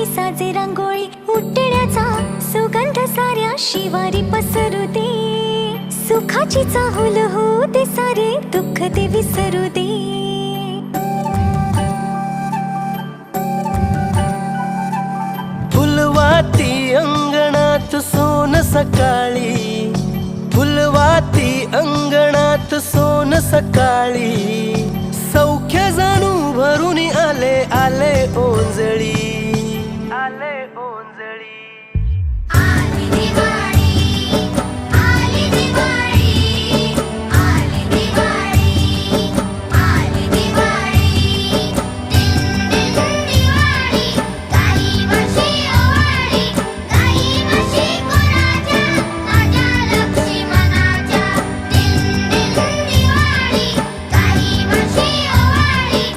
साजे रांगोळी उठण्याचा सुगंध साऱ्या शिवारी पसरू दे. सुखाची चाहूल होऊ दे, सारे दुःख ते विसरू दे. फुलवाती अंगणात सोन सकाळी, फुलवाती अंगणात सोन सकाळी. सौख्य जाणू भरून आले आले